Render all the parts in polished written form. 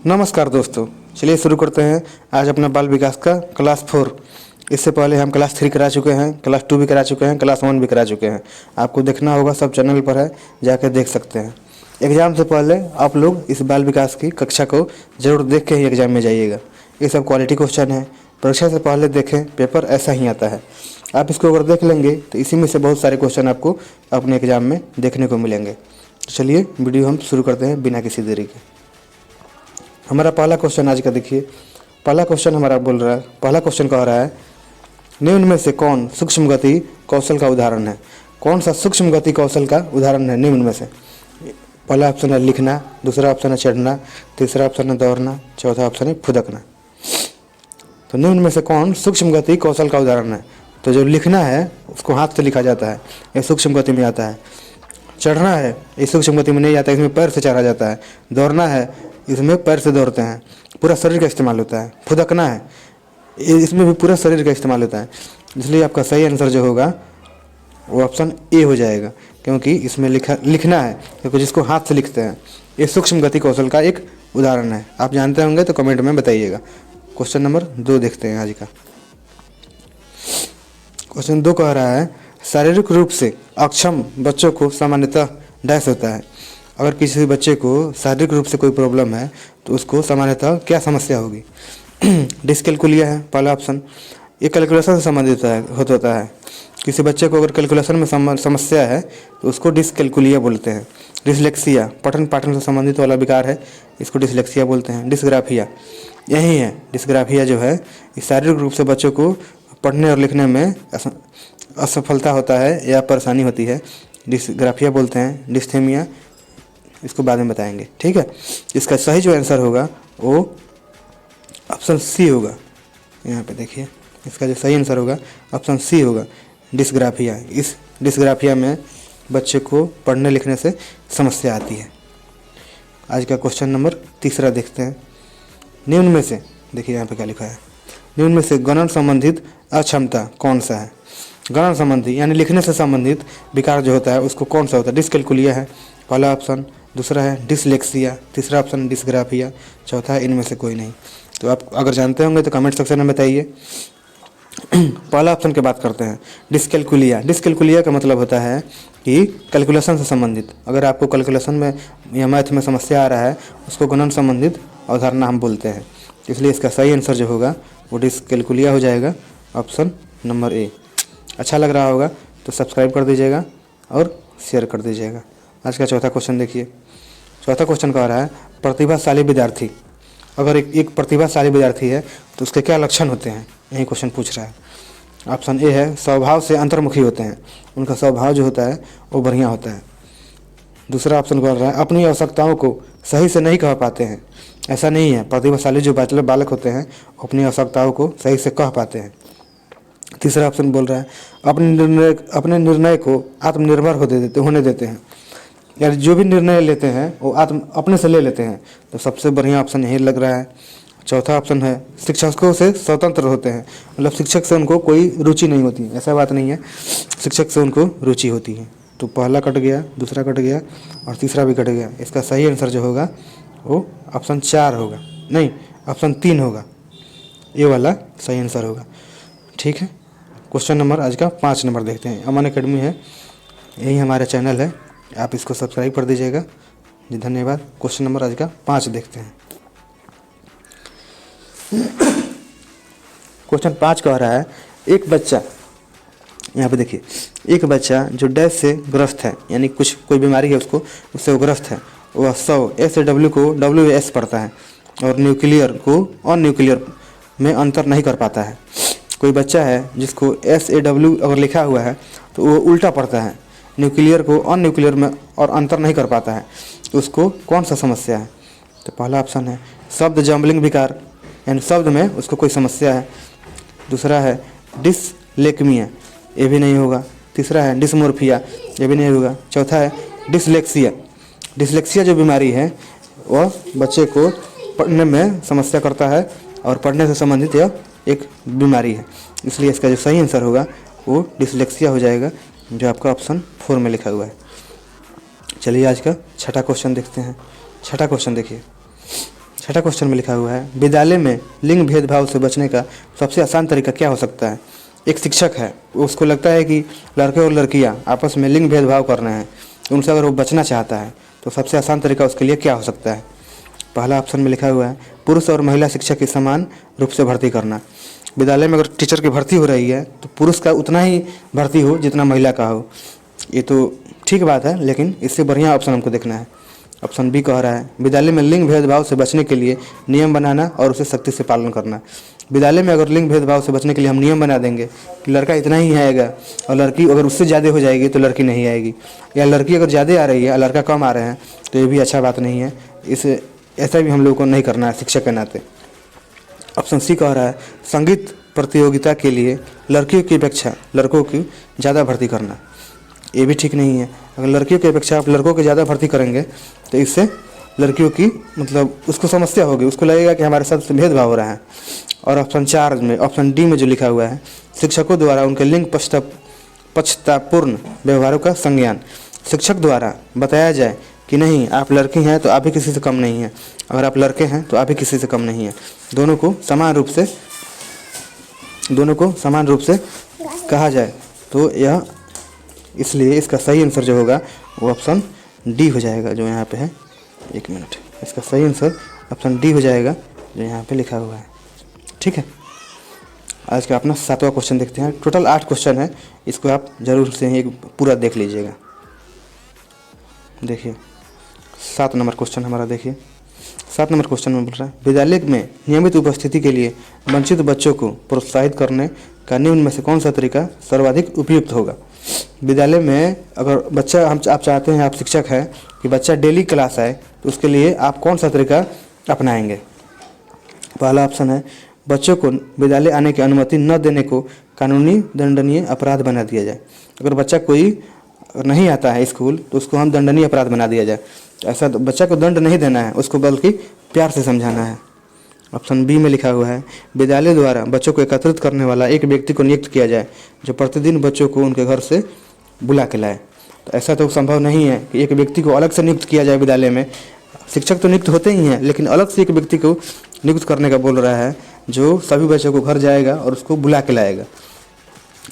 नमस्कार दोस्तों, चलिए शुरू करते हैं आज अपना बाल विकास का क्लास 4। इससे पहले हम क्लास 3 करा चुके हैं, क्लास 2 भी करा चुके हैं, क्लास 1 भी करा चुके हैं। आपको देखना होगा, सब चैनल पर है, जाकर देख सकते हैं। एग्ज़ाम से पहले आप लोग इस बाल विकास की कक्षा को ज़रूर देख के ही एग्ज़ाम में जाइएगा। ये सब क्वालिटी क्वेश्चन है, परीक्षा से पहले देखें, पेपर ऐसा ही आता है। आप इसको अगर देख लेंगे तो इसी में से बहुत सारे क्वेश्चन आपको अपने एग्ज़ाम में देखने को मिलेंगे। चलिए वीडियो हम शुरू करते हैं बिना किसी देरी के। हमारा पहला क्वेश्चन आज का देखिए। पहला क्वेश्चन हमारा बोल रहा है, पहला क्वेश्चन कह रहा है, निम्न में से कौन सूक्ष्म गति कौशल का उदाहरण है? कौन सा सूक्ष्म गति कौशल का उदाहरण है निम्न में से? पहला ऑप्शन है लिखना, दूसरा ऑप्शन है चढ़ना, तीसरा ऑप्शन है दौड़ना, चौथा ऑप्शन है फुदकना। तो निम्न में से कौन सूक्ष्म गति कौशल का उदाहरण है? तो जो लिखना है उसको हाथ से लिखा जाता है, ये सूक्ष्म गति में आता है। चढ़ना है, ये सूक्ष्म गति में नहीं आता है, इसमें पैर से चढ़ा जाता है। दौड़ना है, इसमें पैर से दौड़ते हैं, पूरा शरीर का इस्तेमाल होता है। फुदकना है, इसमें भी पूरा शरीर का इस्तेमाल होता है। इसलिए आपका सही आंसर जो होगा वो ऑप्शन ए हो जाएगा, क्योंकि इसमें लिखना है, क्योंकि जिसको हाथ से लिखते हैं। ये सूक्ष्म गति कौशल का एक उदाहरण है। आप जानते होंगे तो कमेंट में बताइएगा। क्वेश्चन नंबर 2 देखते हैं आज का। क्वेश्चन 2 कह रहा है, शारीरिक रूप से अक्षम बच्चों को सामान्यतः डैश होता है। अगर किसी बच्चे को शारीरिक रूप से कोई प्रॉब्लम है तो उसको सामान्यतः क्या समस्या होगी? डिसकैल्कुलिया है पहला ऑप्शन। ये कैलकुलेशन से संबंधित होता है। किसी बच्चे को अगर कैलकुलेशन में समस्या है तो उसको डिसकैल्कुलिया बोलते हैं। डिसलेक्सिया पठन पाठन से संबंधित वाला विकार है, इसको डिसलेक्सिया बोलते हैं। डिस्ग्राफिया यही है। डिस्ग्राफिया जो है, इस शारीरिक रूप से बच्चों को पढ़ने और लिखने में असफलता होता है या परेशानी होती है, डिस्ग्राफिया बोलते हैं। डिस्थेमिया इसको बाद में बताएंगे, ठीक है। इसका सही जो आंसर होगा वो ऑप्शन सी होगा। यहाँ पे देखिए, इसका जो सही आंसर होगा ऑप्शन सी होगा, डिस्ग्राफिया। इस डिस्ग्राफिया में बच्चे को पढ़ने लिखने से समस्या आती है। आज का क्वेश्चन नंबर 3 देखते हैं। निम्न में से, देखिए यहाँ पे क्या लिखा है, निम्न में से गणन संबंधित अक्षमता कौन सा है? गणन संबंधी यानी लिखने से संबंधित विकार जो होता है उसको कौन सा होता है? डिसकैल्कुलिया है पहला ऑप्शन, दूसरा है डिसलेक्सिया, तीसरा ऑप्शन डिस्ग्राफिया, चौथा है इनमें से कोई नहीं। तो आप अगर जानते होंगे तो कमेंट सेक्शन में बताइए। पहला ऑप्शन की बात करते हैं, डिसकैल्कुलिया। डिसकैल्कुलिया का मतलब होता है कि कैलकुलेशन से संबंधित। अगर आपको कैलकुलेशन में या मैथ में समस्या आ रहा है, उसको गणन संबंधित अवधारणा हम बोलते हैं। इसलिए इसका सही आंसर जो होगा वो डिसकैल्कुलिया हो जाएगा, ऑप्शन नंबर ए। अच्छा लग रहा होगा तो सब्सक्राइब कर दीजिएगा और शेयर कर दीजिएगा। आज का चौथा क्वेश्चन देखिए। चौथा क्वेश्चन कह रहा है, प्रतिभाशाली विद्यार्थी। अगर एक प्रतिभाशाली विद्यार्थी है तो उसके क्या लक्षण होते हैं? यही क्वेश्चन पूछ रहा है। ऑप्शन ए है, स्वभाव से अंतर्मुखी होते हैं, उनका स्वभाव जो होता है वो बढ़िया होता है। दूसरा ऑप्शन कह रहा है, अपनी आवश्यकताओं को सही से नहीं कह पाते हैं। ऐसा नहीं है, प्रतिभाशाली जो बालक होते हैं अपनी आवश्यकताओं को सही से कह पाते हैं। तीसरा ऑप्शन बोल रहा है, अपने निर्णय को आत्मनिर्भर होने देते हैं, यानी जो भी निर्णय लेते हैं वो अपने से ले लेते हैं। तो सबसे बढ़िया ऑप्शन यही लग रहा है। चौथा ऑप्शन है, शिक्षकों से स्वतंत्र होते हैं, मतलब शिक्षक से उनको कोई रुचि नहीं होती है। ऐसा बात नहीं है, शिक्षक से उनको रुचि होती है। तो पहला कट गया, दूसरा कट गया और तीसरा भी कट गया। इसका सही आंसर जो होगा वो ऑप्शन 4 होगा, नहीं ऑप्शन 3 होगा। ये वाला सही आंसर होगा, ठीक है। क्वेश्चन नंबर आज का 5 नंबर देखते हैं। अमन अकेडमी है, यही हमारा चैनल है, आप इसको सब्सक्राइब कर दीजिएगा जी, धन्यवाद। क्वेश्चन नंबर आज का 5 देखते हैं। क्वेश्चन 5 कह रहा है, एक बच्चा, यहाँ पे देखिए, एक बच्चा जो डैश से ग्रस्त है, यानी कोई बीमारी है उससे वो ग्रस्त है, वह 100 SAW को WS पढ़ता है और न्यूक्लियर को अनन्यूक्लियर में अंतर नहीं कर पाता है। कोई बच्चा है जिसको SAW अगर लिखा हुआ है तो वो उल्टा पढ़ता है, न्यूक्लियर को अनन्यूक्लियर में और अंतर नहीं कर पाता है, तो उसको कौन सा समस्या है? तो पहला ऑप्शन है शब्द जम्बलिंग विकार, यानी शब्द में उसको कोई समस्या है। दूसरा है डिसलेक्मिया, ये भी नहीं होगा। तीसरा है डिसमोर्फिया, ये भी नहीं होगा। चौथा है डिसलेक्सिया। डिसलेक्सिया जो बीमारी है वह बच्चे को पढ़ने में समस्या करता है और पढ़ने से संबंधित यह एक बीमारी है। इसलिए इसका जो सही आंसर होगा वो डिसलेक्सिया हो जाएगा, जो आपका ऑप्शन 4 में लिखा हुआ है। चलिए आज का छठा क्वेश्चन देखते हैं। छठा क्वेश्चन देखिए, छठा क्वेश्चन में लिखा हुआ है, विद्यालय में लिंग भेदभाव से बचने का सबसे आसान तरीका क्या हो सकता है। एक शिक्षक है, उसको लगता है कि लड़के और लड़कियां आपस में लिंग भेदभाव कर रहे हैं, उनसे अगर वो बचना चाहता है तो सबसे आसान तरीका उसके लिए क्या हो सकता है। पहला ऑप्शन में लिखा हुआ है, पुरुष और महिला शिक्षक की समान रूप से भर्ती करना। विद्यालय में अगर टीचर की भर्ती हो रही है तो पुरुष का उतना ही भर्ती हो जितना महिला का हो। ये तो ठीक बात है, लेकिन इससे बढ़िया ऑप्शन हमको देखना है। ऑप्शन बी कह रहा है, विद्यालय में लिंग भेदभाव से बचने के लिए नियम बनाना और उसे सख्ती से पालन करना। विद्यालय में अगर लिंग भेदभाव से बचने के लिए हम नियम बना देंगे कि लड़का इतना ही आएगा और लड़की अगर उससे ज़्यादा हो जाएगी तो लड़की नहीं आएगी, या लड़की अगर ज़्यादा आ रही है और लड़का कम आ रहे हैं, तो ये भी अच्छा बात नहीं है। इसे ऐसा भी हम लोग को नहीं करना है शिक्षक के नाते। ऑप्शन सी कह रहा है, संगीत प्रतियोगिता के लिए लड़कियों की अपेक्षा लड़कों की ज़्यादा भर्ती करना। ये भी ठीक नहीं है। अगर लड़कियों की अपेक्षा आप लड़कों की ज़्यादा भर्ती करेंगे तो इससे लड़कियों की मतलब उसको समस्या होगी, उसको लगेगा कि हमारे साथ भेदभाव हो रहा है। और ऑप्शन 4 में, ऑप्शन डी में जो लिखा हुआ है, शिक्षकों द्वारा उनके लिंग पक्षतापूर्ण व्यवहारों का संज्ञान। शिक्षक द्वारा बताया जाए कि नहीं, आप लड़की हैं तो आप भी किसी से कम नहीं हैं, अगर आप लड़के हैं तो आप भी किसी से कम नहीं हैं। दोनों को समान रूप से कहा जाए तो यह, इसलिए इसका सही आंसर जो होगा वो ऑप्शन डी हो जाएगा, जो यहाँ पे है। एक मिनट, इसका सही आंसर ऑप्शन डी हो जाएगा जो यहाँ पे लिखा हुआ है। ठीक है, आज का अपना 7वां क्वेश्चन देखते हैं। टोटल 8 क्वेश्चन है, इसको आप ज़रूर से एक पूरा देख लीजिएगा। देखिए 7 नंबर क्वेश्चन हमारा, देखिए 7 नंबर क्वेश्चन में बोल रहा है, विद्यालय में नियमित उपस्थिति के लिए वंचित बच्चों को प्रोत्साहित करने का निम्न में से कौन सा तरीका सर्वाधिक उपयुक्त होगा। विद्यालय में अगर बच्चा आप चाहते हैं, आप शिक्षक हैं कि बच्चा डेली क्लास आए, तो उसके लिए आप कौन सा तरीका अपनाएंगे। पहला ऑप्शन है, बच्चों को विद्यालय आने की अनुमति न देने को कानूनी दंडनीय अपराध बना दिया जाए। अगर बच्चा कोई नहीं आता है स्कूल तो उसको हम दंडनीय अपराध बना दिया जाए। ऐसा बच्चा को दंड नहीं देना है, उसको बल्कि प्यार से समझाना है। ऑप्शन बी में लिखा हुआ है, विद्यालय द्वारा बच्चों को एकत्रित करने वाला एक व्यक्ति को नियुक्त किया जाए जो प्रतिदिन बच्चों को उनके घर से बुला के लाए। तो ऐसा तो संभव नहीं है कि एक व्यक्ति को अलग से नियुक्त किया जाए विद्यालय में। शिक्षक तो नियुक्त होते ही हैं, लेकिन अलग से एक व्यक्ति को नियुक्त करने का बोल रहा है जो सभी बच्चों को घर जाएगा और उसको बुला के लाएगा।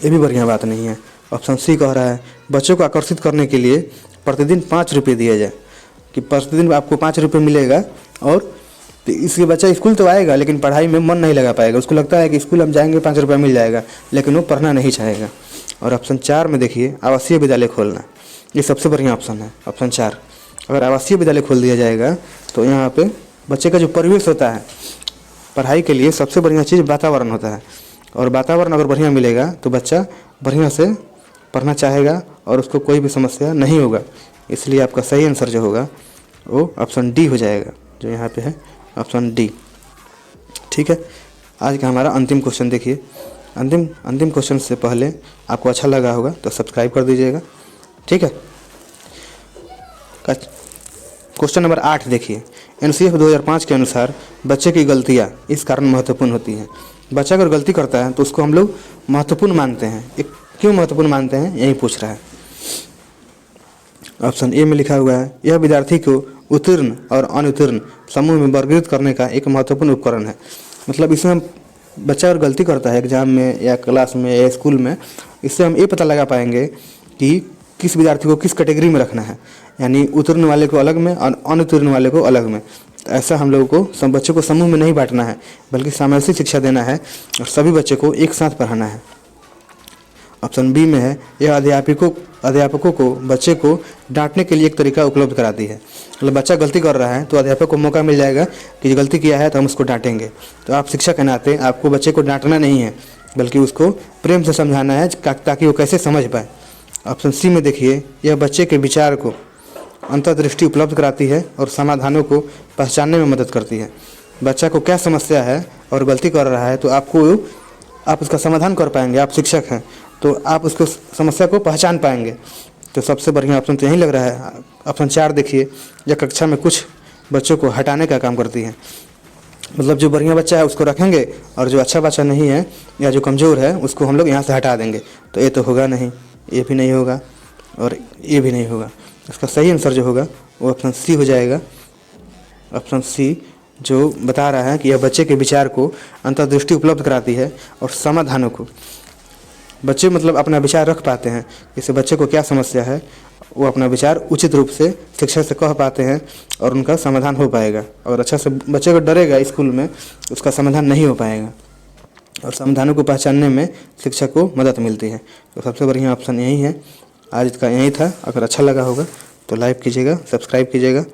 ये भी बढ़िया बात नहीं है। ऑप्शन सी कह रहा है, बच्चों को आकर्षित करने के लिए प्रतिदिन 5 रुपये दिया जाए, कि प्रतिदिन आपको 5 रुपये मिलेगा और तो इसके बच्चा स्कूल तो आएगा लेकिन पढ़ाई में मन नहीं लगा पाएगा। उसको लगता है कि स्कूल हम जाएंगे 5 रुपया मिल जाएगा, लेकिन वो पढ़ना नहीं चाहेगा। और ऑप्शन 4 में देखिए, आवासीय विद्यालय खोलना, ये सबसे बढ़िया ऑप्शन है। ऑप्शन 4, अगर आवासीय विद्यालय खोल दिया जाएगा तो यहाँ पे बच्चे का जो परिवेश होता है पढ़ाई के लिए, सबसे बढ़िया चीज़ वातावरण होता है, और वातावरण अगर बढ़िया मिलेगा तो बच्चा बढ़िया से पढ़ना चाहेगा और उसको कोई भी समस्या नहीं होगा। इसलिए आपका सही आंसर जो होगा वो ऑप्शन डी हो जाएगा, जो यहाँ पे है ऑप्शन डी। ठीक है, आज का हमारा अंतिम क्वेश्चन देखिए। अंतिम क्वेश्चन से पहले आपको अच्छा लगा होगा तो सब्सक्राइब कर दीजिएगा। ठीक है, क्वेश्चन नंबर 8 देखिए, एनसीएफ 2005 के अनुसार बच्चे की गलतियाँ इस कारण महत्वपूर्ण होती हैं। बच्चा अगर गलती करता है तो उसको हम लोग महत्वपूर्ण मानते हैं। क्यों महत्वपूर्ण मानते हैं, यही पूछ रहा है। ऑप्शन ए में लिखा हुआ है, यह विद्यार्थी को उत्तीर्ण और अनुत्तीर्ण समूह में वर्गीकृत करने का एक महत्वपूर्ण उपकरण है। मतलब इसमें बच्चा अगर गलती करता है एग्जाम में या क्लास में या स्कूल में, इससे हम ये पता लगा पाएंगे कि किस विद्यार्थी को किस कैटेगरी में रखना है, यानी उत्तीर्ण वाले को अलग में और अनुत्तीर्ण वाले को अलग में। तो ऐसा हम लोगों को सब बच्चों को समूह में नहीं बांटना है, बल्कि सामाजिक शिक्षा देना है और सभी बच्चों को एक साथ पढ़ाना है। ऑप्शन बी में है, यह अध्यापकों को बच्चे को डांटने के लिए एक तरीका उपलब्ध कराती है। मतलब बच्चा गलती कर रहा है तो अध्यापक को मौका मिल जाएगा कि गलती किया है तो हम उसको डांटेंगे। तो आप शिक्षक के नाते आपको बच्चे को डांटना नहीं है, बल्कि उसको प्रेम से समझाना है ताकि वो कैसे समझ पाए। ऑप्शन सी में देखिए, यह बच्चे के विचार को अंतर्दृष्टि उपलब्ध कराती है और समाधानों को पहचानने में मदद करती है। बच्चा को क्या समस्या है और गलती कर रहा है तो आप उसका समाधान कर पाएंगे। आप शिक्षक हैं तो आप उसको समस्या को पहचान पाएंगे। तो सबसे बढ़िया ऑप्शन तो यही लग रहा है। ऑप्शन 4 देखिए, यह कक्षा में कुछ बच्चों को हटाने का काम करती है। मतलब जो बढ़िया बच्चा है उसको रखेंगे और जो अच्छा बच्चा नहीं है या जो कमज़ोर है उसको हम लोग यहाँ से हटा देंगे। तो ये तो होगा नहीं, ये भी नहीं होगा और ये भी नहीं होगा। इसका सही आंसर जो होगा वो ऑप्शन सी हो जाएगा। ऑप्शन सी, जो बता रहा है कि यह बच्चे के विचार को अंतर्दृष्टि उपलब्ध कराती है और समाधानों को बच्चे मतलब अपना विचार रख पाते हैं। इससे बच्चे को क्या समस्या है वो अपना विचार उचित रूप से शिक्षक से कह पाते हैं और उनका समाधान हो पाएगा। और अच्छा से बच्चे को डरेगा स्कूल में, उसका समाधान नहीं हो पाएगा और समाधानों को पहचानने में शिक्षक को मदद मिलती है। तो सबसे बढ़िया ऑप्शन यही है। आज का यही था। अगर अच्छा लगा होगा तो लाइक कीजिएगा, सब्सक्राइब कीजिएगा।